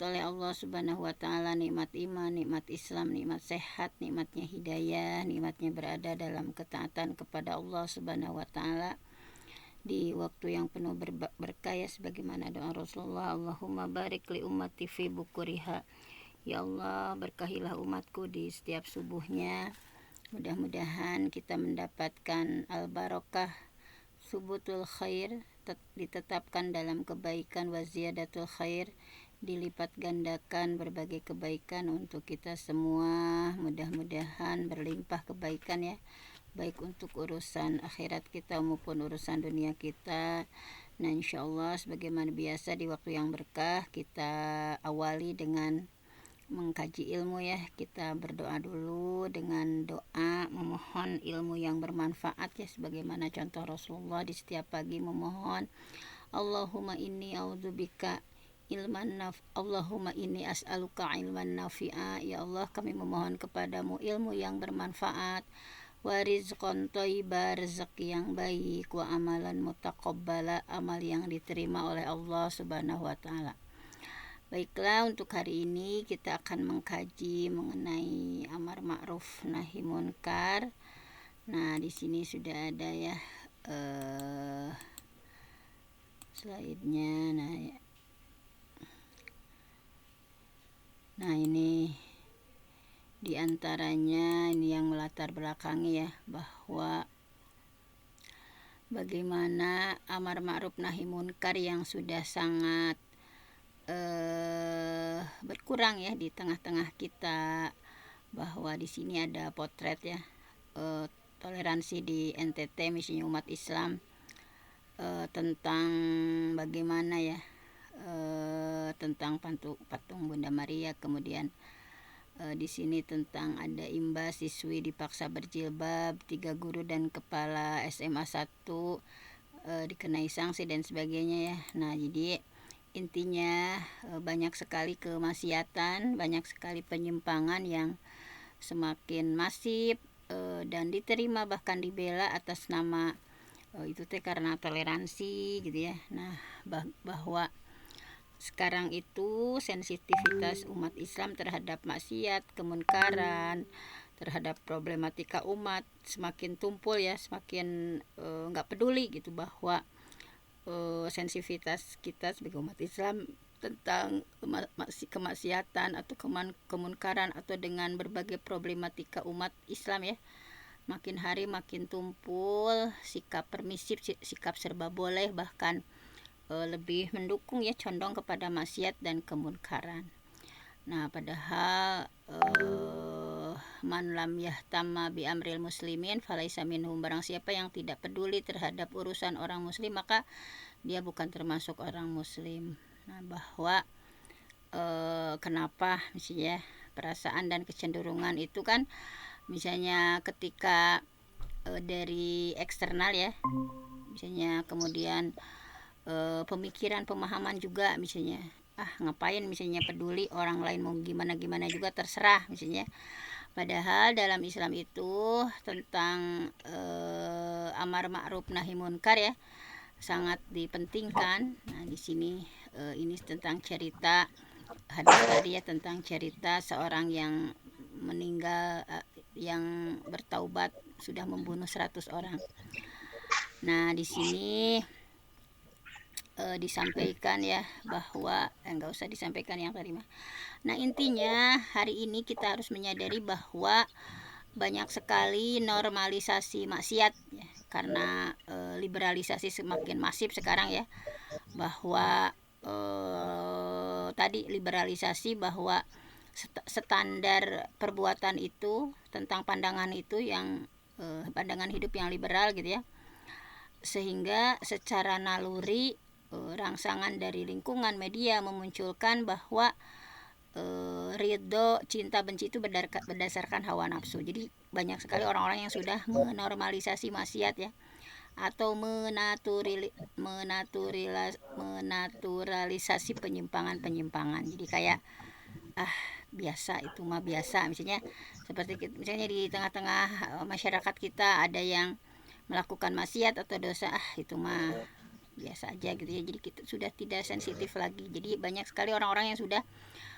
oleh Allah Subhanahu wa taala, nikmat iman, nikmat Islam, nikmat sehat, nikmatnya hidayah, nikmatnya berada dalam ketaatan kepada Allah Subhanahu wa taala di waktu yang penuh berkah ya, sebagaimana doa Rasulullah, Allahumma barik li ummati fi bukuriha. Ya Allah, berkahilah umatku di setiap subuhnya. Mudah-mudahan kita mendapatkan al-barakah, subutul khair, ditetapkan dalam kebaikan, wa ziyadatul khair, dilipat gandakan berbagai kebaikan untuk kita semua. Mudah-mudahan berlimpah kebaikan ya, baik untuk urusan akhirat kita maupun urusan dunia kita. Nah, insyaallah sebagaimana biasa di waktu yang berkah, kita awali dengan mengkaji ilmu ya. Kita berdoa dulu dengan doa memohon ilmu yang bermanfaat ya, sebagaimana contoh Rasulullah di setiap pagi memohon, Allahumma inni a'udzubika Allahumma inni as'aluka ilman nafi'a. Ya Allah, kami memohon kepadamu ilmu yang bermanfaat, wa rizqan thayyiba, rezeki yang baik, wa amalan mutaqabbala, amal yang diterima oleh Allah Subhanahu wa taala. Baiklah, untuk hari ini kita akan mengkaji mengenai amar ma'ruf nahi munkar. Nah, di sini sudah ada ya slide-nya. Nah, ini diantaranya ini yang melatar belakangi ya, bahwa bagaimana amar ma'ruf nahi munkar yang sudah sangat berkurang ya di tengah-tengah kita, bahwa di sini ada potret ya, toleransi di NTT misalnya umat Islam, tentang bagaimana ya, tentang patung Bunda Maria, kemudian di sini tentang ada imbas siswi dipaksa berjilbab, 3 guru dan kepala SMA 1 dikenai sanksi dan sebagainya ya. Nah, jadi intinya banyak sekali kemaksiatan, banyak sekali penyimpangan yang semakin masif dan diterima bahkan dibela atas nama itu teh karena toleransi gitu ya. Nah, bahwa sekarang itu sensitivitas umat Islam terhadap maksiat, kemunkaran, terhadap problematika umat semakin tumpul ya, semakin nggak peduli gitu, bahwa sensitivitas kita sebagai umat Islam tentang kemaksiatan atau kemunkaran atau dengan berbagai problematika umat Islam ya, makin hari makin tumpul, sikap permisif, sikap serba boleh, bahkan lebih mendukung ya, condong kepada maksiat dan kemunkaran. Nah, padahal man lam yahtama bi amril muslimin falaisa minhum, barang siapa yang tidak peduli terhadap urusan orang muslim maka dia bukan termasuk orang muslim. Nah, bahwa kenapa misalnya perasaan dan kecenderungan itu kan misalnya ketika dari eksternal ya, misalnya kemudian pemikiran, pemahaman juga misalnya, ngapain misalnya peduli orang lain mau gimana juga, terserah misalnya. Padahal dalam Islam itu tentang amar ma'ruf nahi munkar ya, sangat dipentingkan. Nah, di sini ini tentang cerita hadis tadi ya, tentang cerita seorang yang meninggal, yang bertaubat sudah membunuh 100 orang. Nah, di sini disampaikan ya bahwa enggak usah disampaikan yang tadi mah. Nah, intinya hari ini kita harus menyadari bahwa banyak sekali normalisasi maksiat ya, karena liberalisasi semakin masif sekarang ya, bahwa tadi liberalisasi, bahwa standar perbuatan itu tentang pandangan itu yang pandangan hidup yang liberal gitu ya, sehingga secara naluri rangsangan dari lingkungan media memunculkan bahwa ridho, cinta, benci itu berdasarkan hawa nafsu. Jadi banyak sekali orang-orang yang sudah menormalisasi maksiat ya, atau menaturalisasi penyimpangan. Jadi kayak biasa, itu mah biasa. Misalnya seperti misalnya di tengah-tengah masyarakat kita ada yang melakukan maksiat atau dosa, itu mah biasa aja gitu ya. Jadi kita sudah tidak sensitif lagi. Jadi banyak sekali orang-orang yang sudah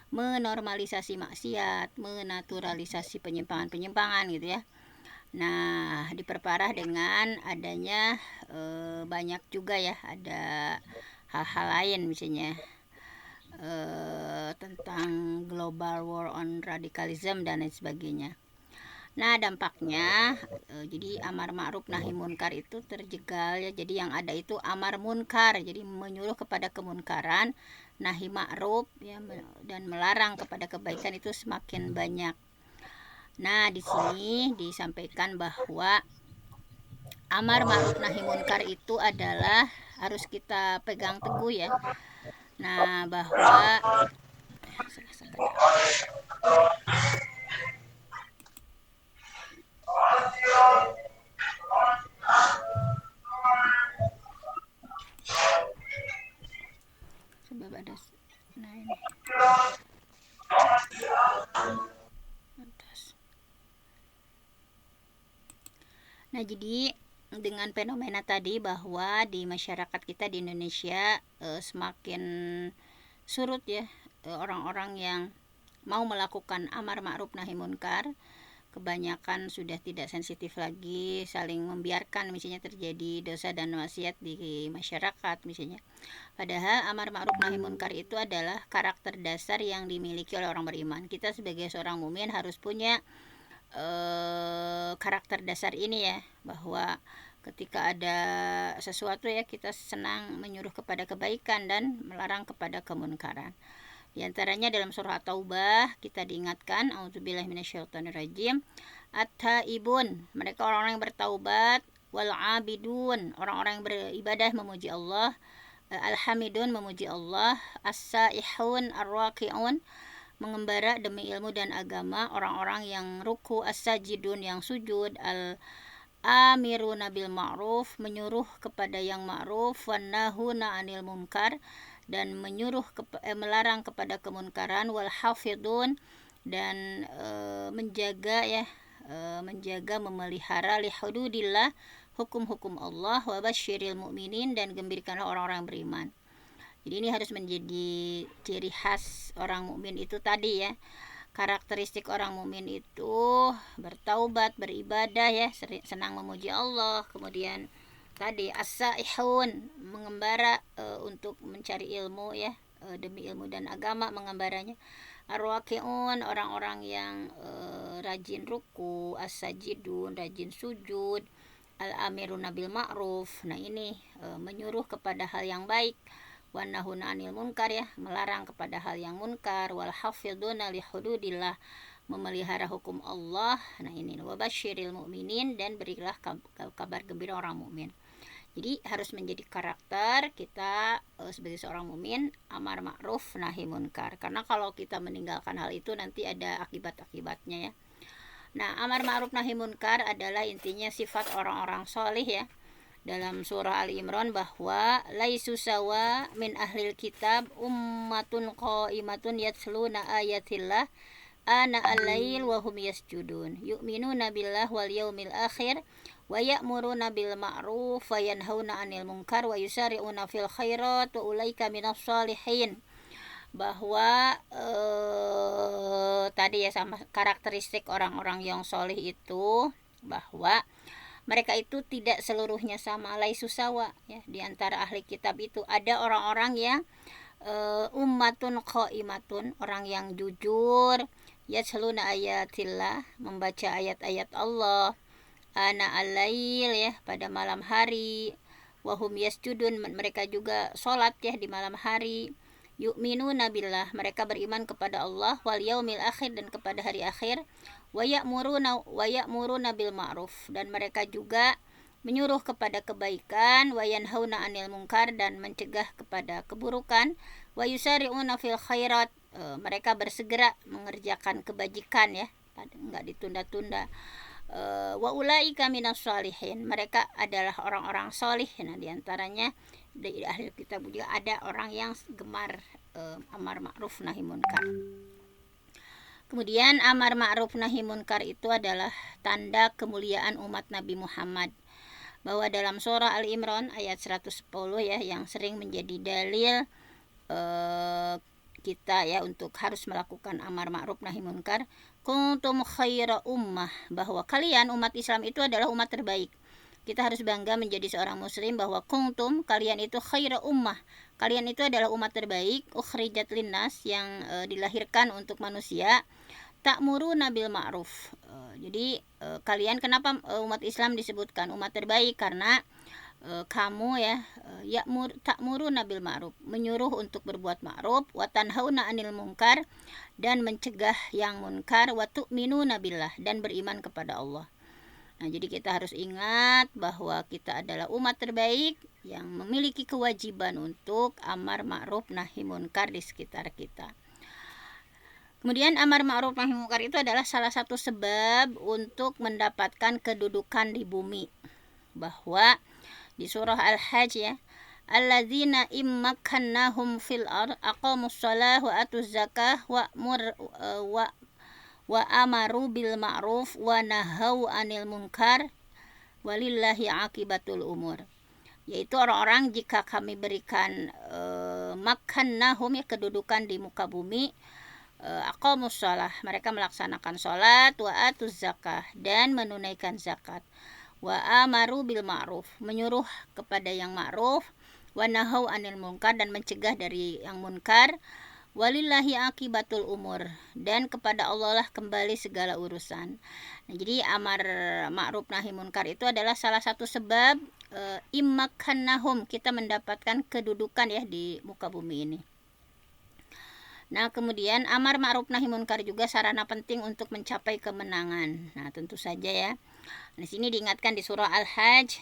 menormalisasi maksiat, menaturalisasi penyimpangan-penyimpangan gitu ya. Nah, diperparah dengan adanya banyak juga ya, ada hal-hal lain misalnya tentang global war on radicalism dan lain sebagainya. Nah, dampaknya jadi amar ma'ruf nahi munkar itu terjegal ya. Jadi yang ada itu amar munkar, jadi menyuruh kepada kemunkaran, nahi ma'ruf ya, dan melarang kepada kebaikan itu semakin banyak. Nah, di sini disampaikan bahwa amar ma'ruf nahi munkar itu adalah harus kita pegang teguh ya. Nah, bahwa sebab ada nah ini atas. Nah, jadi dengan fenomena tadi bahwa di masyarakat kita di Indonesia semakin surut ya orang-orang yang mau melakukan amar ma'ruf nahi munkar, kebanyakan sudah tidak sensitif lagi, saling membiarkan misalnya terjadi dosa dan maksiat di masyarakat misalnya. Padahal amar ma'ruf nahi munkar itu adalah karakter dasar yang dimiliki oleh orang beriman. Kita sebagai seorang mukmin harus punya karakter dasar ini ya, bahwa ketika ada sesuatu ya kita senang menyuruh kepada kebaikan dan melarang kepada kemunkaran. Di antaranya dalam surah At-Taubah kita diingatkan, auzubillahi minasyaitonirrajim, at-taibun, mereka orang-orang yang bertaubat, wal abidun, orang-orang yang beribadah memuji Allah, alhamidun memuji Allah, as-saihun ar-raqiun, mengembara demi ilmu dan agama, orang-orang yang ruku, as-sajidun yang sujud, al-amiruna bil ma'ruf, menyuruh kepada yang ma'ruf, wan nahuna 'anil munkar, dan melarang kepada kemunkaran, wal hafidun, dan menjaga ya, menjaga memelihara li hududillah, hukum-hukum Allah, wa basyiril mu'minin, dan gembirakanlah orang-orang yang beriman. Jadi ini harus menjadi ciri khas orang mukmin itu tadi ya. Karakteristik orang mukmin itu bertaubat, beribadah ya, senang memuji Allah, kemudian tadi as-saihun, mengembara untuk mencari ilmu ya, demi ilmu dan agama mengembaranya. Ar-raqiun, orang-orang yang rajin ruku, as-sajidun, rajin sujud, al-amiruna bil ma'ruf. Nah, ini menyuruh kepada hal yang baik, wan nahuna 'anil munkar ya, melarang kepada hal yang munkar, wal hafiduna li hududillah, memelihara hukum Allah. Nah, ini wa basyiril mu'minin, dan berilah kabar gembira orang mukmin. Jadi harus menjadi karakter kita sebagai seorang mukmin, amar ma'ruf nahi munkar. Karena kalau kita meninggalkan hal itu nanti ada akibat-akibatnya ya. Nah, amar ma'ruf nahi munkar adalah intinya sifat orang-orang soleh ya. Dalam surah Ali Imran bahwa laisu sawa min ahlil kitab ummatun qaimatun yatsluna ayatillah ana al-lail wa hum yasjudun yu'minuna billah wal yaumil akhir wa ya'muruna bil ma'ruf wa yanhauna 'anil munkar wa yusari'una fil khairat wa ulaika minas shalihin. Bahwa tadi ya, sama karakteristik orang-orang yang soleh itu, bahwa mereka itu tidak seluruhnya sama, laisu sawa ya. Di antara ahli kitab itu ada orang-orang yang ummatun qaimatun, orang yang jujur, yatsluna ayatillah, membaca ayat-ayat Allah, ana al-lail ya, pada malam hari, wahum yasjudun, mereka juga sholat ya di malam hari, yu'minuna billah, mereka beriman kepada Allah, wal yaumil akhir, dan kepada hari akhir, wa ya'muruna bil ma'ruf, dan mereka juga menyuruh kepada kebaikan, wa yanhauna 'anil munkar, dan mencegah kepada keburukan, wa yusari'una fil khairat, mereka bersegera mengerjakan kebajikan ya, enggak ditunda-tunda. Wa ulaika minas shalihin, mereka adalah orang-orang solih. Nah, diantaranya di ahli kitab juga ada orang yang gemar amar ma'ruf nahi munkar. Kemudian amar ma'ruf nahi munkar itu adalah tanda kemuliaan umat Nabi Muhammad. bahwa dalam surah Al-Imran ayat 110 ya, yang sering menjadi dalil kita ya untuk harus melakukan amar ma'ruf nahi munkar, kuntum khaira ummah, bahwa kalian umat Islam itu adalah umat terbaik. Kita harus bangga menjadi seorang muslim bahwa kuntum, kalian itu khaira ummah, kalian itu adalah umat terbaik, ukhrijat linnas, yang dilahirkan untuk manusia, ta'muruna bil ma'ruf. Jadi kalian, kenapa umat Islam disebutkan umat terbaik? Karena kamu ya, ta'muruna bil ma'ruf, menyuruh untuk berbuat ma'ruf, wa tanhauna 'anil munkar, dan mencegah yang munkar, wa tu'minuna billah, dan beriman kepada Allah. Nah, jadi kita harus ingat bahwa kita adalah umat terbaik yang memiliki kewajiban untuk amar ma'ruf nahi munkar di sekitar kita. Kemudian amar ma'ruf nahi munkar itu adalah salah satu sebab untuk mendapatkan kedudukan di bumi. Bahwa di surah Al-Hajj ya, alladzina immakannahum fil ard aqamus shalah wa atuz zakah wa amaru bil ma'ruf wa nahau 'anil munkar walillahi akibatul umur. Yaitu orang-orang jika kami berikan makannahum ya, kedudukan di muka bumi, aqamus shalah, mereka melaksanakan sholat, wa atuz zakah, dan menunaikan zakat, wa amaru bil ma'ruf, menyuruh kepada yang ma'ruf, wa nahau 'anil munkar, dan mencegah dari yang munkar, walillahi akibatul umur, dan kepada Allah lah kembali segala urusan. Nah, jadi amar ma'ruf nahi munkar itu adalah salah satu sebab immakannahum, kita mendapatkan kedudukan ya di muka bumi ini. Nah, kemudian amar ma'ruf nahi munkar juga sarana penting untuk mencapai kemenangan. Nah, tentu saja ya. Di sini diingatkan di surah Al-Hajj,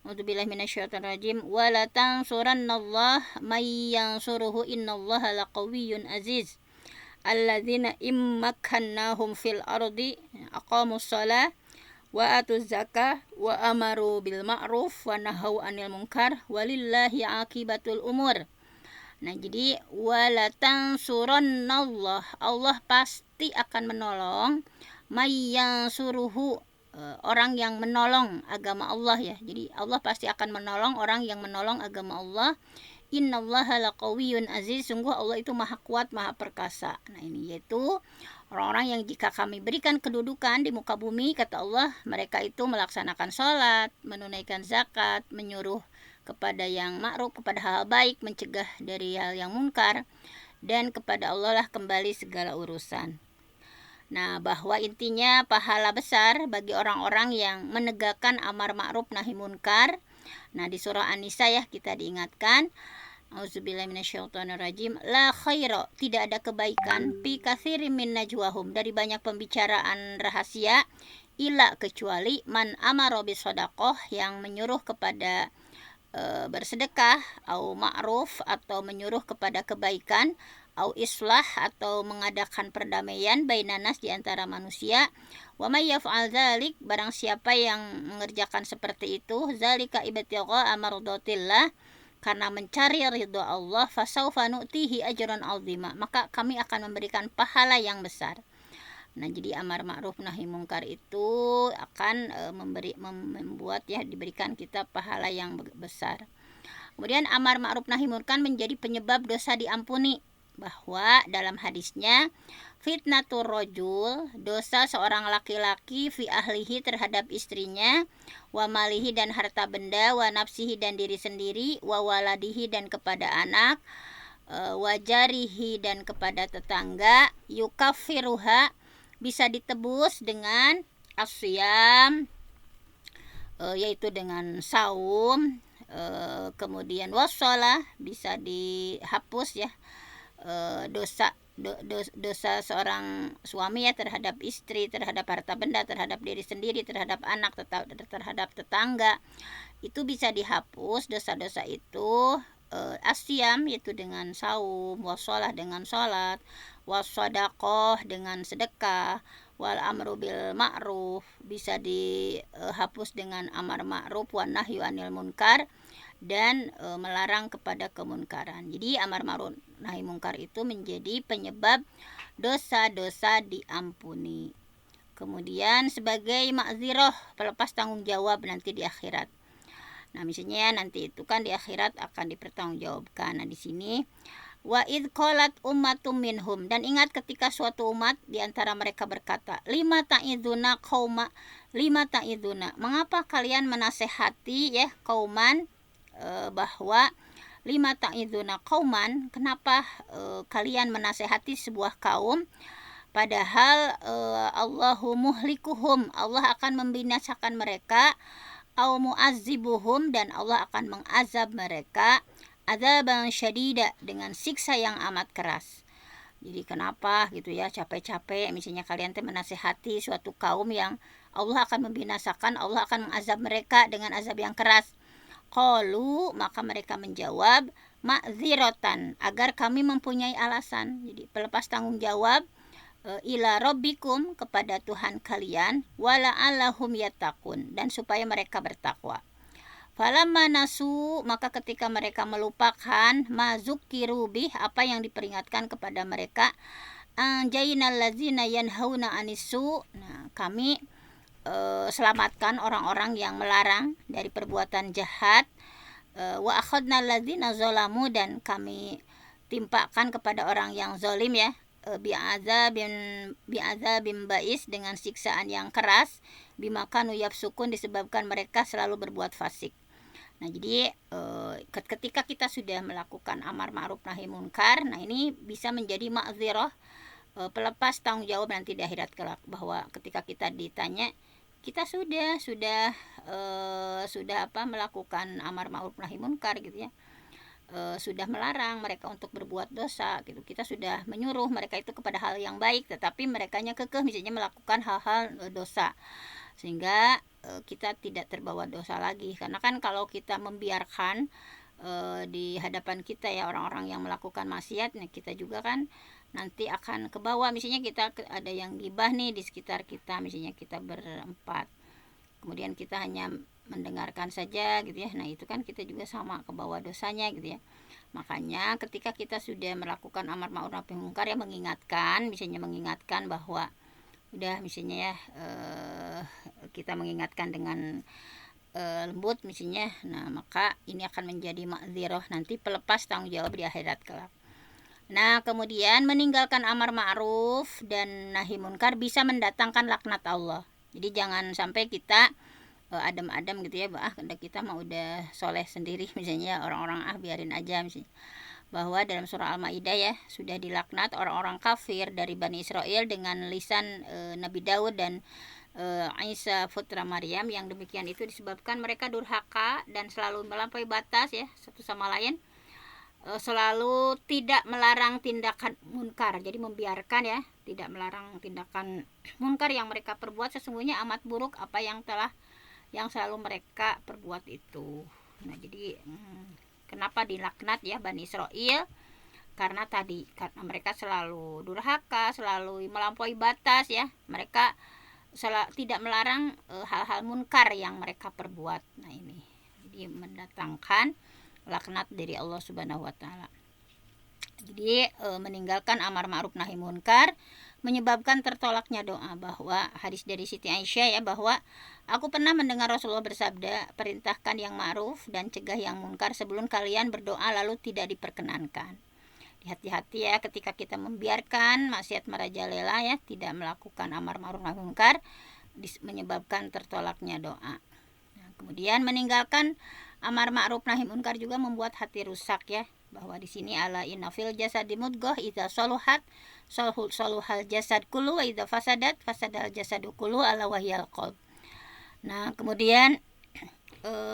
a'udzubillahi minasyaitonirrajim, wa la tansurannallaha may yansuruhu innallaha laqawiyyun aziz. Alladzina immakannahum fil ardi aqamus shalah wa atuz zakah wa amaru bil ma'ruf wa nahau 'anil munkar walillahi akibatul umur. Nah, jadi wala tansurannallah, Allah pasti akan menolong, may yansuruhu, orang yang menolong agama Allah ya. Jadi Allah pasti akan menolong orang yang menolong agama Allah. Innallaha laqawiyyun aziz, sungguh Allah itu maha kuat, maha perkasa. Nah, ini yaitu orang-orang yang jika kami berikan kedudukan di muka bumi, kata Allah, mereka itu melaksanakan sholat, menunaikan zakat, menyuruh kepada yang ma'ruf, kepada hal baik, mencegah dari hal yang munkar, dan kepada Allah lah kembali segala urusan. Nah, bahwa intinya pahala besar bagi orang-orang yang menegakkan amar ma'ruf nahi munkar. Nah, di surah An-Nisa ya, kita diingatkan, a'udzubillahi minasyaitonirrajim, la khaira, tidak ada kebaikan, fi katsirin min najwahum, dari banyak pembicaraan rahasia, ila, kecuali man amara bis shadaqah, yang menyuruh kepada bersedekah, au ma'ruf, atau menyuruh kepada kebaikan, au islah, atau mengadakan perdamaian, bainanas, di antara manusia. Wa may yaf'al dzalik, barang siapa yang mengerjakan seperti itu, zalika ibtigha mardatillah, karena mencari ridha Allah, fasaufa nu'tihi ajran 'azima, maka kami akan memberikan pahala yang besar. Nah, jadi amar ma'ruf nahi munkar itu akan membuat ya, diberikan kita pahala yang besar. Kemudian amar ma'ruf nahi munkar menjadi penyebab dosa diampuni, bahwa dalam hadisnya, fitnatur rajul, dosa seorang laki-laki, fi ahlihi, terhadap istrinya, wa malihi, dan harta benda, wa nafsihi, dan diri sendiri, wa waladihi, dan kepada anak, wa jarihi, dan kepada tetangga, yukaffiruha, bisa ditebus dengan asyam, yaitu dengan saum, kemudian wassalah, bisa dihapus ya, dosa seorang suami ya terhadap istri, terhadap harta benda, terhadap diri sendiri, terhadap anak, terhadap tetangga, itu bisa dihapus dosa-dosa itu. Asyam, yaitu dengan saum, wassalah, dengan sholat, wassadaqoh, dengan sedekah, wal amru bil ma'ruf, bisa dihapus dengan amar ma'ruf, wa nahyu 'anil munkar, dan melarang kepada kemunkaran. Jadi amar ma'ruf nahi munkar itu menjadi penyebab dosa-dosa diampuni. Kemudian sebagai ma'zirah, pelepas tanggung jawab nanti di akhirat. Nah, misalnya nanti itu kan di akhirat akan dipertanggungjawabkan. Nah, di sini wa id qalat ummatum minhum, dan ingat ketika suatu umat di antara mereka berkata, lima ta'iduna qauma, mengapa kalian menasehati ya kauman, bahwa lima ta'iduna qauman, kenapa kalian menasehati sebuah kaum, padahal Allahu muhlikuhum, Allah akan membinasakan mereka, au mu'azzibuhum, dan Allah akan mengazab mereka, adzaban syadida, dengan siksa yang amat keras. Jadi kenapa gitu ya, capek-capek misalnya kalian menasehati suatu kaum yang Allah akan membinasakan, Allah akan mengazab mereka dengan azab yang keras. Qalu, maka mereka menjawab, ma'zirotan, agar kami mempunyai alasan. Jadi pelepas tanggung jawab, ila rabbikum, kepada Tuhan kalian, wala'allahum yattaqun, dan supaya mereka bertakwa. Falamma nasu, maka ketika mereka melupakan, mazukkiru bih, apa yang diperingatkan kepada mereka, anjainal ladzina yanhauna anisu, nah kami selamatkan orang-orang yang melarang dari perbuatan jahat, wa akhadnal ladzina zalamu, dan kami timpakan kepada orang yang zalim ya, bi'adzabim ba'is, dengan siksaan yang keras, bimakanu yafsukun, disebabkan mereka selalu berbuat fasik. Nah, jadi ketika kita sudah melakukan amar ma'ruf nahi munkar, nah ini bisa menjadi ma'dzirah, pelepas tanggung jawab nanti di akhirat kelak, bahwa ketika kita ditanya, kita sudah melakukan amar ma'ruf nahi munkar gitu ya, sudah melarang mereka untuk berbuat dosa gitu, kita sudah menyuruh mereka itu kepada hal yang baik, tetapi merekanya kekeh misalnya melakukan hal-hal dosa, sehingga kita tidak terbawa dosa lagi. Karena kan kalau kita membiarkan di hadapan kita ya orang-orang yang melakukan maksiat, nah kita juga kan nanti akan kebawa, misalnya kita ada yang gibah nih di sekitar kita, misalnya kita berempat, kemudian kita hanya mendengarkan saja gitu ya, nah itu kan kita juga sama kebawa dosanya gitu ya. Makanya ketika kita sudah melakukan amar ma'ruf nahi munkar ya, misalnya mengingatkan bahwa udah misalnya ya, kita mengingatkan dengan lembut misalnya, nah maka ini akan menjadi ma'dzirah, nanti pelepas tanggung jawab di akhirat kelak. Nah, kemudian meninggalkan amar ma'ruf dan nahi munkar bisa mendatangkan laknat Allah. Jadi jangan sampai kita adem-adem gitu ya, kita mah udah soleh sendiri misalnya, orang-orang biarin aja misalnya. Bahwa dalam surah Al-Maidah ya, sudah dilaknat orang-orang kafir dari Bani Israel dengan lisan Nabi Daud dan Isa putra Maryam, yang demikian itu disebabkan mereka durhaka dan selalu melampaui batas ya satu sama lain, selalu tidak melarang tindakan munkar, jadi membiarkan ya, tidak melarang tindakan munkar yang mereka perbuat, sesungguhnya amat buruk apa yang selalu mereka perbuat itu. Nah, jadi kenapa dilaknat ya Bani Israel? Karena mereka selalu durhaka, selalu melampaui batas ya. Mereka tidak melarang hal-hal munkar yang mereka perbuat. Nah, ini jadi mendatangkan laknat dari Allah Subhanahu wa taala. Jadi meninggalkan amar ma'ruf nahi munkar menyebabkan tertolaknya doa, bahwa hadis dari Siti Aisyah ya, bahwa aku pernah mendengar Rasulullah bersabda, perintahkan yang ma'ruf dan cegah yang munkar sebelum kalian berdoa lalu tidak diperkenankan. Hati-hati ya ketika kita membiarkan maksiat merajalela ya, tidak melakukan amar ma'ruf nahi munkar, menyebabkan tertolaknya doa. Nah, kemudian meninggalkan amar ma'ruf nahi munkar juga membuat hati rusak ya, bahwa di sini ala inna fil jasadi mudghah idza saluhat saluhal jasad kullu wa idza fasadat fasadal jasadu kullu ala wahyal qalb. Nah, kemudian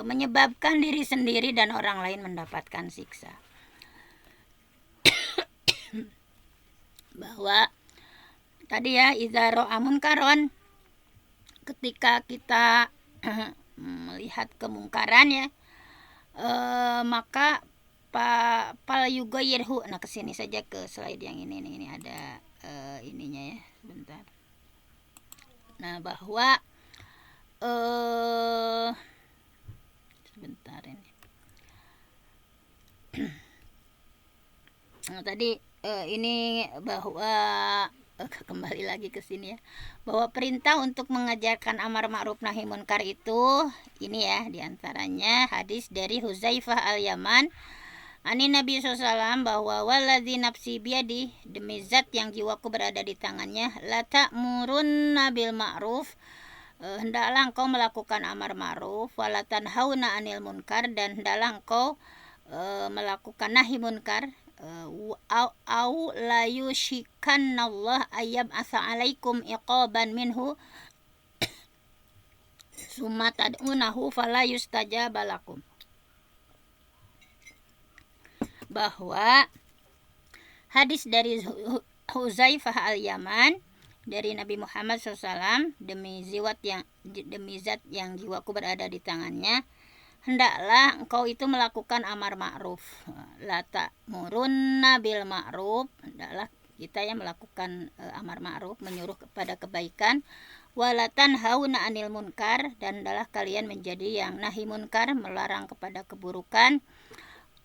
menyebabkan diri sendiri dan orang lain mendapatkan siksa. Bahwa tadi ya, idza ra'a munkaron, ketika kita melihat kemungkaran ya, maka pal yugoyirhu. Nah, kesini saja ke slide yang ini ada ininya ya, sebentar. Nah, bahwa sebentar ini. Nah, tadi ini bahwa kembali lagi ke sini ya, bahwa perintah untuk mengajarkan amar ma'ruf nahi munkar itu ini ya, diantaranya hadis dari Huzaifah al-Yaman ani Nabi SAW, bahwa waladzi nafsi biadi, demi zat yang jiwaku berada di tangannya, la ta'murunna bil ma'ruf, hendaklah engkau melakukan amar ma'ruf, wala tanhauna anil munkar, dan hendaklah engkau melakukan nahi munkar, au la yushikanallah ayyab asa alaikum iqaban minhu summa tad'unahu fala yustajaba lakum. Bahwa hadis dari Huzaifah al-Yaman dari Nabi Muhammad SAW, demi zat yang jiwaku berada di tangannya, hendaklah engkau itu melakukan amar ma'ruf, la ta'murunna bil ma'ruf, hendaklah kita yang melakukan amar ma'ruf, menyuruh kepada kebaikan, wala tanhauna anil munkar, dan hendaklah kalian menjadi yang nahi munkar, melarang kepada keburukan,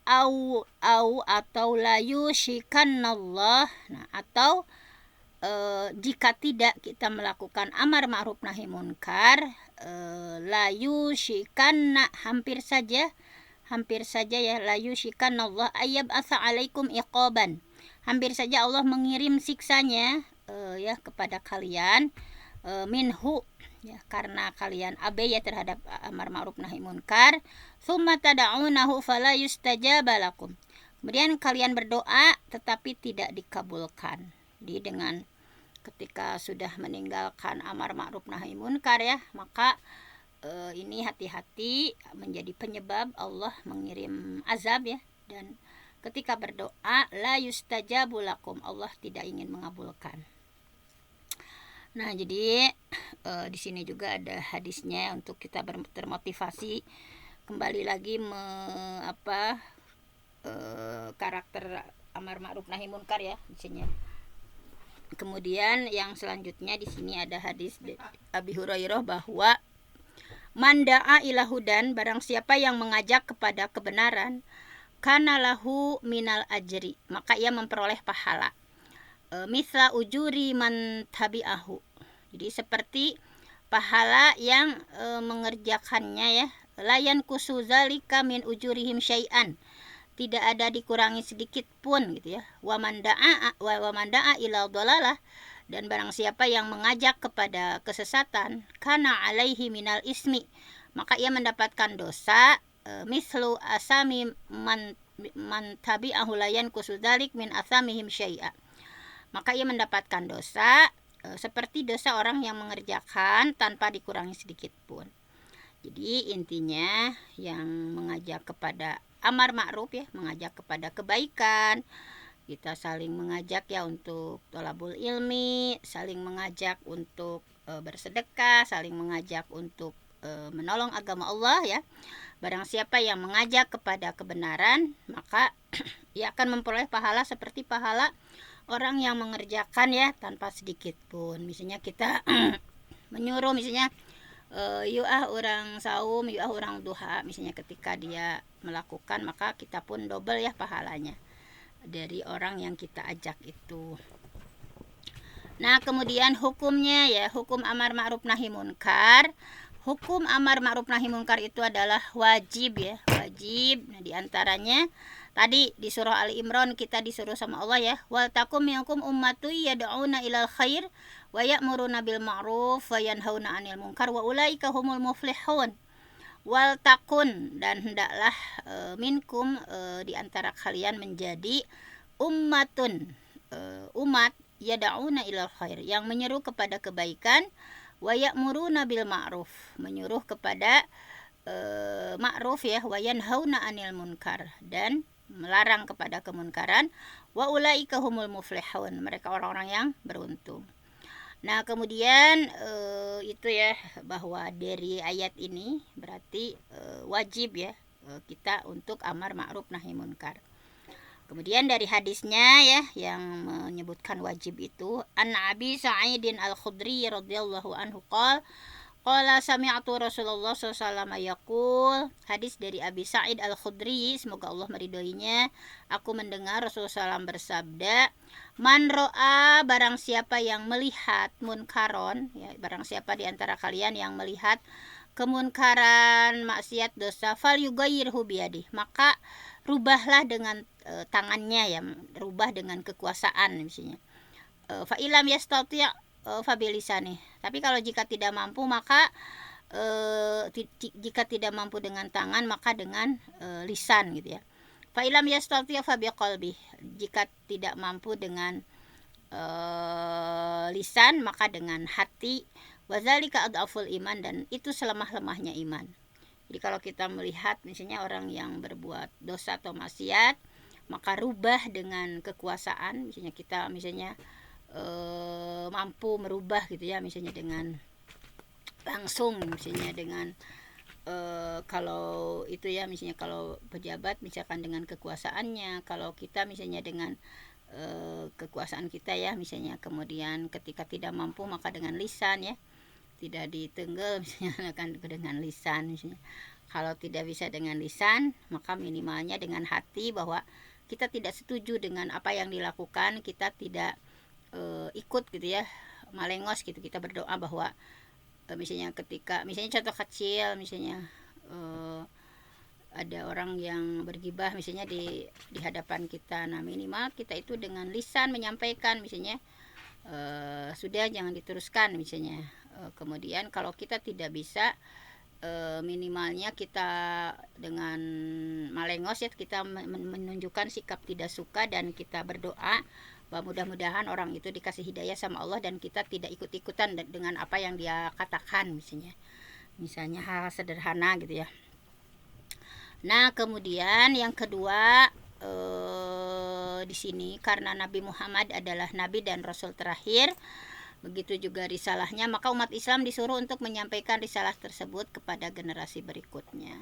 atau la yushikanallah, nah atau jika tidak kita melakukan amar ma'ruf nahi munkar, la yushikanna, hampir saja ya, la yushikanallah ayyab asa alaikum iqaban, hampir saja Allah mengirim siksanya ya kepada kalian, minhu, ya, karena kalian abai ya terhadap amar ma'ruf nahi munkar, summa tada'unahu fala yustajaba lakum, kemudian kalian berdoa tetapi tidak dikabulkan. Jadi dengan ketika sudah meninggalkan amar ma'ruf nahi munkar ya, maka ini hati-hati menjadi penyebab Allah mengirim azab ya, dan ketika berdoa la yustajabu lakum, Allah tidak ingin mengabulkan. Nah, jadi di sini juga ada hadisnya untuk kita termotivasi kembali lagi karakter amar ma'ruf nahi munkar ya di sini. Kemudian yang selanjutnya di sini ada hadis Abi Hurairah bahwa manda'a ila hudan, barang siapa yang mengajak kepada kebenaran, kana lahu minal ajri, maka ia memperoleh pahala, misla ujuri man tabi'ahu, jadi seperti pahala yang mengerjakannya ya, layan kusuzalika min ujurihim syai'an, tidak ada dikurangi sedikit pun gitu ya. Wa manda'a ila dhalalah, dan barang siapa yang mengajak kepada kesesatan, kana alaihi minal ismi, maka ia mendapatkan dosa, mislu asami man tabi'ahu layan kusuzalik min asamihim syai'a, maka ia mendapatkan dosa seperti dosa orang yang mengerjakan tanpa dikurangi sedikit pun. Jadi intinya yang mengajak kepada amar ma'ruf ya, mengajak kepada kebaikan, kita saling mengajak ya untuk thalabul ilmi, saling mengajak untuk bersedekah, saling mengajak untuk menolong agama Allah ya. Barang siapa yang mengajak kepada kebenaran, maka ia akan memperoleh pahala seperti pahala orang yang mengerjakan ya tanpa sedikit pun. Misalnya kita menyuruh misalnya orang saum, orang duha, misalnya ketika dia melakukan, maka kita pun double ya pahalanya dari orang yang kita ajak itu. Nah, kemudian hukumnya ya, hukum amar ma'ruf nahi munkar. Hukum amar ma'ruf nahi munkar itu adalah wajib ya, wajib. Nah, diantaranya tadi di surah Ali Imran kita disuruh sama Allah ya, wal takum minkum ummatu yad'una ilal khair wa ya'muruna bil ma'ruf wa yanhauna 'anil munkar wa ulaika humul muflihun. Wal takun, dan hendaklah minkum di antara kalian menjadi ummatun, umat, yad'una ilal khair, yang menyeru kepada kebaikan, wa ya'muruna bil ma'ruf, menyuruh kepada ma'ruf ya, wa yanhauna 'anil munkar, dan melarang kepada kemunkaran, wa ulaika humul muflihun, mereka orang-orang yang beruntung. Nah, kemudian itu ya, bahwa dari ayat ini berarti wajib ya kita untuk amar ma'ruf nahi munkar. Kemudian dari hadisnya ya yang menyebutkan wajib itu, an Abi Sa'idin Al-Khudri radhiyallahu anhu qala Qala sami'tu Rasulullah SAW yaqul, hadis dari Abi Sa'id Al-Khudri, semoga Allah meridhoinya. Aku mendengar Rasulullah SAW bersabda, man ro'a, barang siapa yang melihat munkaron, ya, barang siapa di antara kalian yang melihat kemunkaran, maksiat, dosa, fal yughayyirhu biyadih, maka rubahlah dengan tangannya, ya, rubah dengan kekuasaan misalnya. Fa ilam yastati' fabilisani. Tapi kalau jika tidak mampu, maka jika tidak mampu dengan tangan, maka dengan lisan gitu ya. Fa ilam yastati' fabiqalbi. Jika tidak mampu dengan lisan, maka dengan hati. Wazalika adaful iman, dan itu selemah-lemahnya iman. Jadi kalau kita melihat misalnya orang yang berbuat dosa atau maksiat, maka rubah dengan kekuasaan. Misalnya kita mampu merubah gitu ya, misalnya dengan langsung, misalnya dengan kalau itu ya, misalnya kalau pejabat misalkan dengan kekuasaannya, kalau kita misalnya dengan kekuasaan kita ya, misalnya kemudian ketika tidak mampu maka dengan lisan ya, tidak ditenggel misalnya kan dengan lisan misalnya. Kalau tidak bisa dengan lisan, maka minimalnya dengan hati, bahwa kita tidak setuju dengan apa yang dilakukan, kita tidak ikut gitu ya, malengos gitu. Kita berdoa bahwa misalnya ketika, misalnya contoh kecil, misalnya ada orang yang bergibah misalnya di hadapan kita, nah minimal kita itu dengan lisan menyampaikan misalnya sudah, jangan diteruskan misalnya. Kemudian kalau kita tidak bisa, minimalnya kita dengan malengos ya, kita menunjukkan sikap tidak suka, dan kita berdoa bahwa mudah-mudahan orang itu dikasih hidayah sama Allah dan kita tidak ikut-ikutan dengan apa yang dia katakan misalnya hal sederhana gitu ya. Nah kemudian yang kedua, di sini karena Nabi Muhammad adalah Nabi dan Rasul terakhir, begitu juga risalahnya, maka umat Islam disuruh untuk menyampaikan risalah tersebut kepada generasi berikutnya.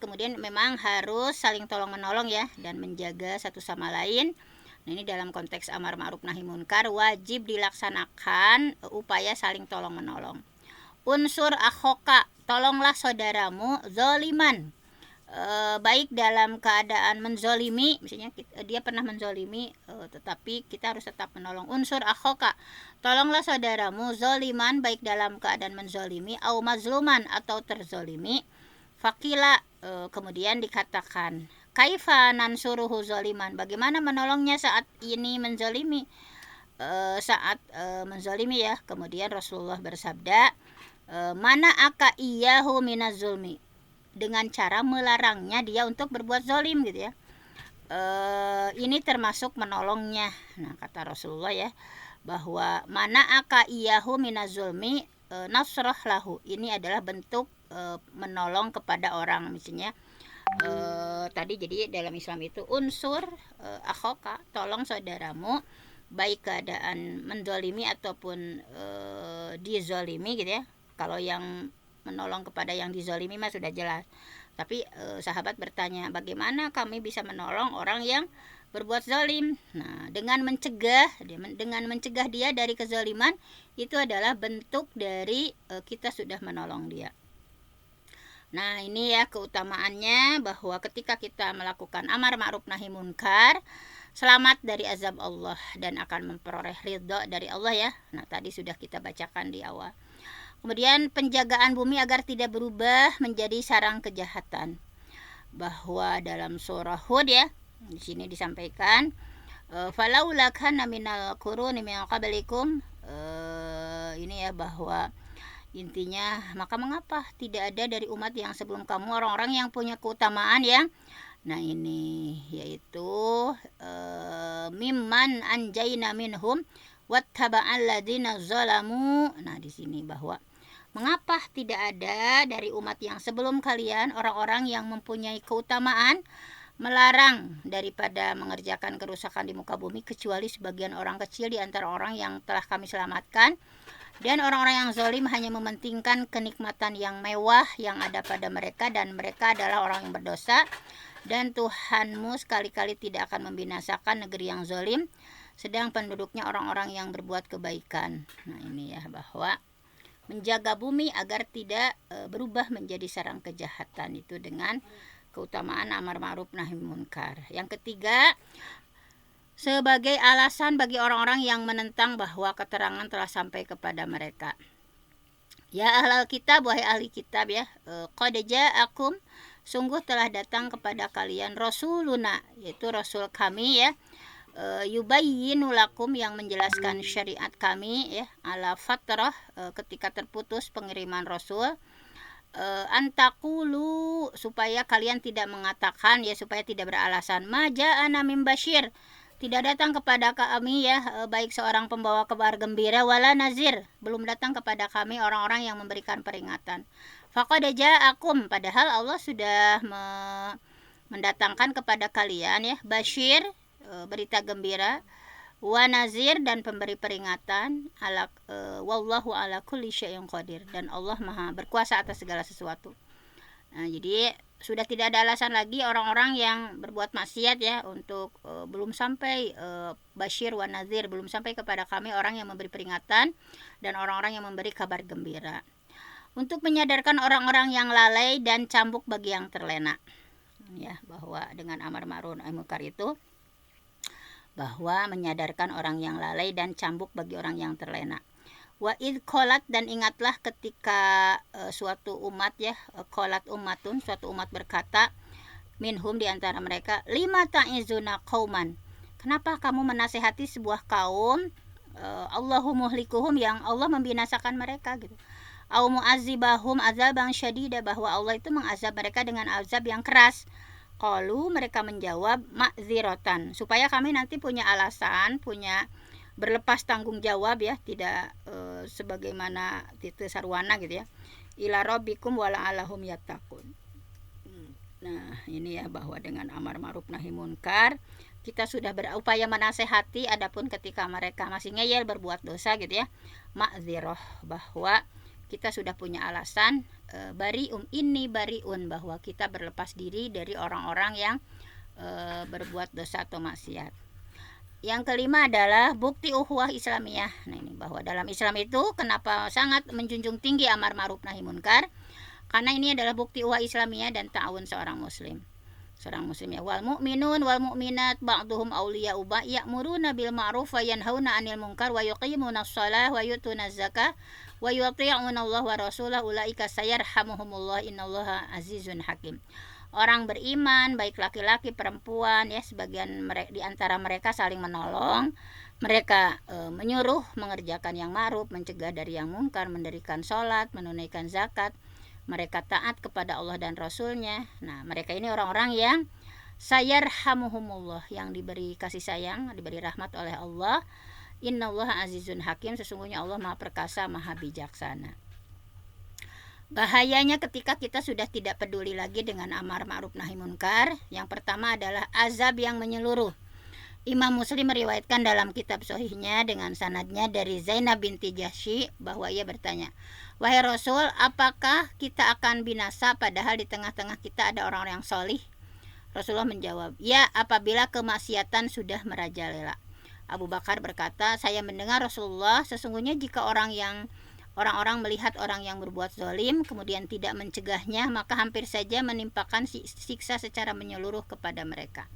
Kemudian memang harus saling tolong menolong ya, dan menjaga satu sama lain. Nah ini dalam konteks amar ma'ruf nahi munkar, wajib dilaksanakan upaya saling tolong menolong. Unsur akhoka, tolonglah saudaramu zoliman, baik dalam keadaan menzolimi, misalnya dia pernah menzolimi, tetapi kita harus tetap menolong. Unsur akhoka, tolonglah saudaramu zoliman, baik dalam keadaan menzolimi, au mazluman, atau terzolimi. Fakila, kemudian dikatakan, kaifa nansuruhu zoliman, bagaimana menolongnya saat ini menzolimi, menzolimi ya. Kemudian Rasulullah bersabda, mana aka iyahu minazulmi, dengan cara melarangnya dia untuk berbuat zolim gitu ya. Ini termasuk menolongnya. Nah kata Rasulullah ya, bahwa mana aka iyahu minazulmi nasroh lahu, ini adalah bentuk menolong kepada orang misalnya. Tadi jadi dalam Islam itu unsur akhoka, tolong saudaramu baik keadaan menzolimi ataupun dizolimi gitu ya. Kalau yang menolong kepada yang dizolimi mah sudah jelas, tapi sahabat bertanya, bagaimana kami bisa menolong orang yang berbuat zalim? Nah dengan mencegah dia dari kezaliman, itu adalah bentuk dari kita sudah menolong dia. Nah ini ya keutamaannya, bahwa ketika kita melakukan amar ma'ruf nahi munkar, selamat dari azab Allah dan akan memperoleh ridha dari Allah ya. Nah tadi sudah kita bacakan di awal. Kemudian penjagaan bumi agar tidak berubah menjadi sarang kejahatan, bahwa dalam surah Hud ya, di sini disampaikan, falaula kana minal quruni min qablikum, ini ya, bahwa intinya, maka mengapa tidak ada dari umat yang sebelum kamu orang-orang yang punya keutamaan ya. Nah ini yaitu mimman anjayna minhum wattaba'al ladzina zalamu. Nah di sini bahwa mengapa tidak ada dari umat yang sebelum kalian orang-orang yang mempunyai keutamaan melarang daripada mengerjakan kerusakan di muka bumi, kecuali sebagian orang kecil di antara orang yang telah kami selamatkan. Dan orang-orang yang zalim hanya mementingkan kenikmatan yang mewah yang ada pada mereka, dan mereka adalah orang yang berdosa. Dan Tuhanmu sekali-kali tidak akan membinasakan negeri yang zalim, sedang penduduknya orang-orang yang berbuat kebaikan. Nah ini ya, bahwa menjaga bumi agar tidak berubah menjadi sarang kejahatan, itu dengan keutamaan amar ma'ruf nahi munkar. Yang ketiga, sebagai alasan bagi orang-orang yang menentang bahwa keterangan telah sampai kepada mereka. Ya ahlal kitab, wahai ahli kitab ya, qad ja'akum, sungguh telah datang kepada kalian rasuluna, yaitu rasul kami ya, yubayyinu lakum, yang menjelaskan syariat kami ya, ala fatrah, ketika terputus pengiriman rasul, antakulu, supaya kalian tidak mengatakan ya, supaya tidak beralasan, maja'ana min basyir, tidak datang kepada kami ya baik seorang pembawa kabar gembira, wala nazir, belum datang kepada kami orang-orang yang memberikan peringatan. Faqad ja'akum, padahal Allah sudah mendatangkan kepada kalian ya basyir, berita gembira, wa nazir, dan pemberi peringatan, ala wallahu ala kulli syai'in qadir, dan Allah Maha berkuasa atas segala sesuatu. Nah, jadi sudah tidak ada alasan lagi orang-orang yang berbuat maksiat ya untuk belum sampai basyir wa nazir, belum sampai kepada kami orang yang memberi peringatan dan orang-orang yang memberi kabar gembira, untuk menyadarkan orang-orang yang lalai dan cambuk bagi yang terlena ya, bahwa dengan amar ma'ruf nahi munkar itu bahwa menyadarkan orang yang lalai dan cambuk bagi orang yang terlena. Wa id qalat, dan ingatlah ketika suatu umat ya, qalat ummatun, suatu umat berkata, minhum, di antara mereka, lima ta'izuna qauman, kenapa kamu menasehati sebuah kaum, Allahu muhlikuhum, yang Allah membinasakan mereka gitu, au mu'azibahum azaban syadida, bahwa Allah itu mengazab mereka dengan azab yang keras. Qalu, mereka menjawab, ma'ziratan, supaya kami nanti punya alasan, punya berlepas tanggung jawab ya, tidak sebagaimana titik sarwana gitu ya, ila rabbikum wala alahum yattaqun. Nah ini ya, bahwa dengan amar ma'ruf nahi munkar kita sudah berupaya menasehati, adapun ketika mereka masih ngeyel berbuat dosa gitu ya, ma'zirah, bahwa kita sudah punya alasan, bari'um inni bari'un, bahwa kita berlepas diri dari orang-orang yang berbuat dosa atau maksiat. Yang kelima adalah bukti ukhuwah Islamiyah. Nah ini, bahwa dalam Islam itu kenapa sangat menjunjung tinggi amar ma'ruf nahi munkar, karena ini adalah bukti ukhuwah Islamiyah dan ta'awun seorang muslim ya. Wal mu'minun wal mu'minat ba'duhum awliya'u ba'd, ya'muruna bil ma'ruf wa yanhauna 'anil munkar wa yuqimunas shalah wa yu'tunaz zakah wa yuti'una Allah wa rasulahu ulaika sayarhamuhumullah innallaha azizun hakim. Orang beriman, baik laki-laki perempuan ya, sebagian di antara mereka saling menolong, mereka menyuruh mengerjakan yang ma'ruf, mencegah dari yang munkar, mendirikan sholat, menunaikan zakat, mereka taat kepada Allah dan Rasulnya. Nah mereka ini orang-orang yang sayarhamuhumullah, yang diberi kasih sayang, diberi rahmat oleh Allah. Innallaha azizun hakim, sesungguhnya Allah maha perkasa, maha bijaksana. Bahayanya ketika kita sudah tidak peduli lagi dengan amar ma'ruf nahi munkar, yang pertama adalah azab yang menyeluruh. Imam Muslim meriwayatkan dalam kitab sahihnya dengan sanadnya dari Zainab binti Jahsy bahwa ia bertanya, wahai Rasul, apakah kita akan binasa padahal di tengah-tengah kita ada orang-orang yang solih? Rasulullah menjawab, ya, apabila kemaksiatan sudah merajalela. Abu Bakar berkata, saya mendengar Rasulullah, sesungguhnya jika orang-orang melihat orang yang berbuat zalim kemudian tidak mencegahnya, maka hampir saja menimpakan siksa secara menyeluruh kepada mereka.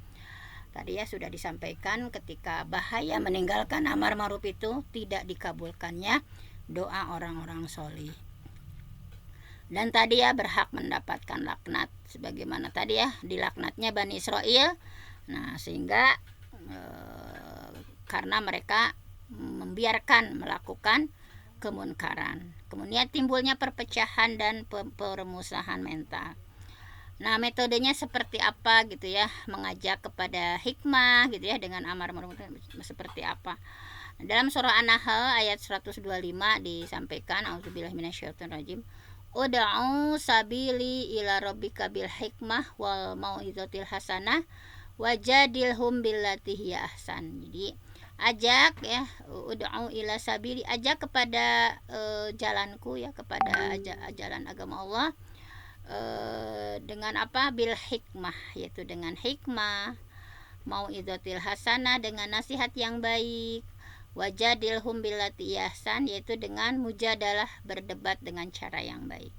Tadi ya sudah disampaikan, ketika bahaya meninggalkan amar ma'ruf itu tidak dikabulkannya doa orang-orang solih. Dan tadi ya berhak mendapatkan laknat, sebagaimana tadi ya dilaknatnya Bani Israel. Nah sehingga karena mereka membiarkan melakukan kemunkaran, kemudian timbulnya perpecahan dan permusuhan mental. Nah metodenya seperti apa gitu ya, mengajak kepada hikmah gitu ya, dengan amar ma'ruf seperti apa. Dalam surah An-Nahl ayat 125 disampaikan, auzubillahi minasyaitonirrajim, ud'u sabili ila rabbika bil hikmah wal mau'izatil hasanah wajadilhum billati hiya ahsan. Jadi ajak ya, ud'u ila sabili, ajak kepada jalanku ya, kepada jalan agama Allah, dengan apa? Bil hikmah, yaitu dengan hikmah, mau'izatil hasanah, dengan nasihat yang baik, Wajadilhum billati ihsan, yaitu dengan mujadalah, berdebat dengan cara yang baik.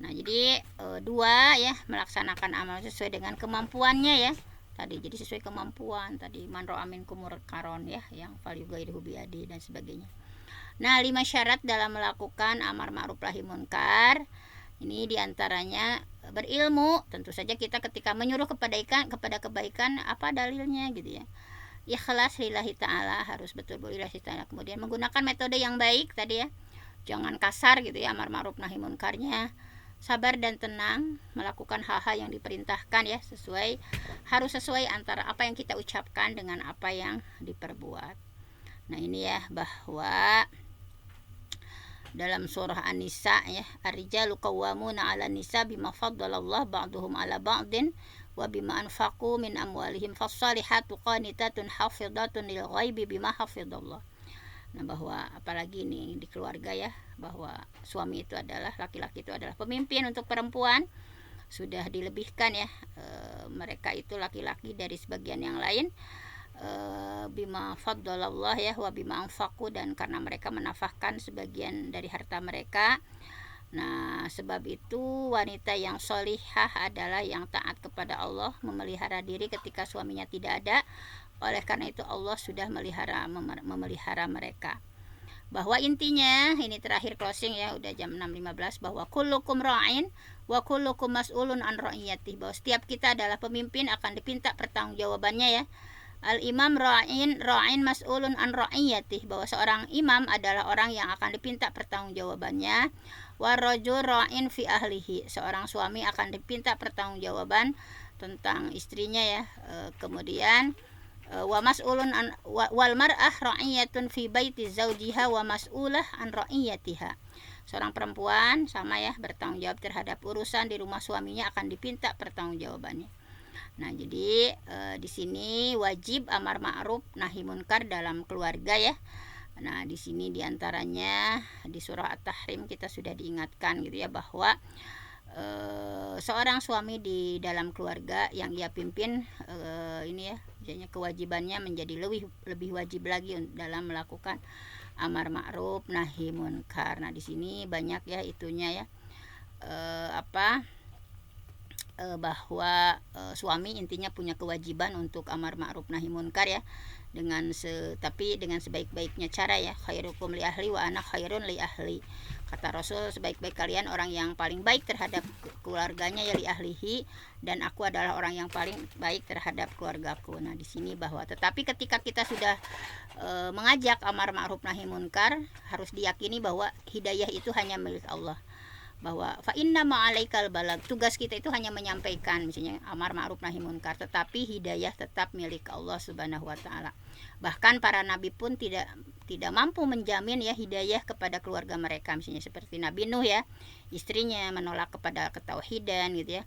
Nah, jadi dua ya, melaksanakan amal sesuai dengan kemampuannya ya. Tadi jadi sesuai kemampuan tadi, man ra'a minkum munkaron ya, yang falyughayyirhu biyadihi dan sebagainya. Nah, 5 syarat dalam melakukan amar ma'ruf nahi munkar. Ini diantaranya berilmu. Tentu saja kita ketika menyuruh kepada kebaikan, apa dalilnya gitu ya. Ikhlas lillahi ta'ala, harus betul-betul lillahi ta'ala. Kemudian menggunakan metode yang baik tadi ya. Jangan kasar gitu ya amar ma'ruf nahi munkarnya. Sabar dan tenang melakukan hal-hal yang diperintahkan ya, harus sesuai antara apa yang kita ucapkan dengan apa yang diperbuat. Nah, ini ya, bahwa dalam surah An-Nisa ya, ar-rijalu qawwamuna 'alan nisa bima faddalallahu ba'dhum 'ala ba'din wa bima anfaqu min amwalihim fas-salihatu qanitatun hafidhatun lil ghaibi bima hafidhallah. Nah, bahwa apalagi ini di keluarga ya, bahwa suami itu adalah, laki-laki itu adalah pemimpin untuk perempuan. Sudah dilebihkan ya, mereka itu laki-laki dari sebagian yang lain, bima faddalallah ya, wa bima anfaqu, dan karena mereka menafkahkan sebagian dari harta mereka. Nah, sebab itu wanita yang solihah adalah yang taat kepada Allah, memelihara diri ketika suaminya tidak ada. Oleh karena itu Allah sudah memelihara mereka. Bahwa intinya, ini terakhir closing ya, udah jam 6.15, bahwa kullukum ra'in wa kullukum mas'ulun an ra'iyatih, bahwa setiap kita adalah pemimpin, akan dipinta pertanggungjawabannya ya. Al-imam ra'in mas'ulun an ra'iyatih, bahwa seorang imam adalah orang yang akan dipinta pertanggungjawabannya. Warajul ra'in fi ahlihi, seorang suami akan dipinta pertanggungjawaban tentang istrinya ya. Kemudian wa mas'ulun an wal mar'ah ra'iyatun fi baiti zaujiha wa mas'ulah an ra'iyatiha. Seorang perempuan sama ya, bertanggung jawab terhadap urusan di rumah suaminya, akan dipinta pertanggungjawabannya. Nah, jadi di sini wajib amar ma'ruf nahi munkar dalam keluarga ya. Nah, di sini diantaranya di surah At-Tahrim kita sudah diingatkan gitu ya, bahwa seorang suami di dalam keluarga yang ia pimpin, ini ya, misalnya kewajibannya menjadi lebih wajib lagi dalam melakukan amar ma'ruf nahi munkar. Nah, di sini banyak ya itunya ya, bahwa suami intinya punya kewajiban untuk amar ma'ruf nahi munkar ya, tapi dengan sebaik-baiknya cara ya. Khairukum li ahli wa ana khairun li ahli. Kata Rasul, sebaik-baik kalian orang yang paling baik terhadap keluarganya ya li ahlihi, dan aku adalah orang yang paling baik terhadap keluargaku. Nah, di sini bahwa tetapi ketika kita sudah mengajak amar ma'ruf nahi munkar, harus diyakini bahwa hidayah itu hanya milik Allah. Bahwa fa inna ma'alaikal balag, tugas kita itu hanya menyampaikan misalnya amar ma'ruf nahi munkar, tetapi hidayah tetap milik Allah Subhanahu wa taala. Bahkan para nabi pun tidak mampu menjamin ya hidayah kepada keluarga mereka, misalnya seperti Nabi Nuh ya, istrinya menolak kepada ketauhidan gitu ya.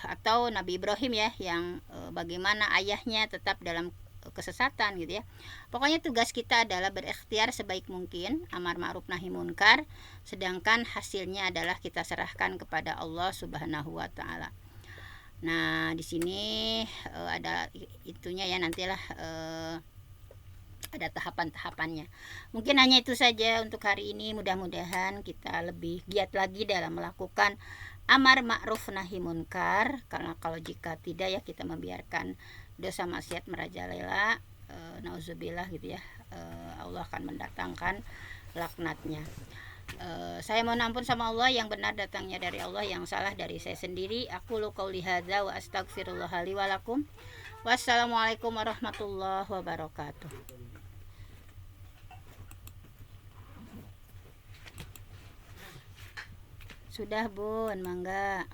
Atau Nabi Ibrahim ya, yang bagaimana ayahnya tetap dalam kesesatan gitu ya. Pokoknya tugas kita adalah berikhtiar sebaik mungkin amar ma'ruf nahi munkar, sedangkan hasilnya adalah kita serahkan kepada Allah Subhanahu wa taala. Nah, di sini ada itunya ya, nantilah ada tahapan-tahapannya. Mungkin hanya itu saja untuk hari ini. Mudah-mudahan kita lebih giat lagi dalam melakukan amar ma'ruf nahi munkar, karena kalau jika tidak ya kita membiarkan dosa maksiat merajalela, nauzubillah gitu ya, Allah akan mendatangkan laknatnya. Saya mohon ampun sama Allah, yang benar datangnya dari Allah, yang salah dari saya sendiri. Aku qouli hadza wa astaghfirullah li wa lakum. Wassalamualaikum warahmatullahi wabarakatuh. Sudah Bun, mangga.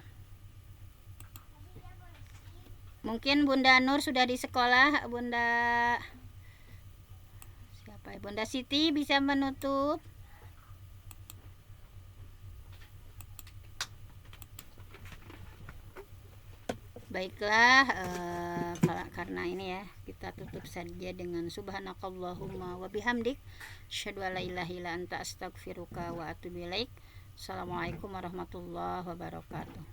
Mungkin Bunda Nur sudah di sekolah. Bunda siapa ya? Bunda Siti bisa menutup. Baiklah, karena ini ya, kita tutup saja dengan subhanakallahumma wa bihamdik, asyhadu an la ilaha illa anta astaghfiruka wa atubu ilaik. Assalamualaikum warahmatullahi wabarakatuh.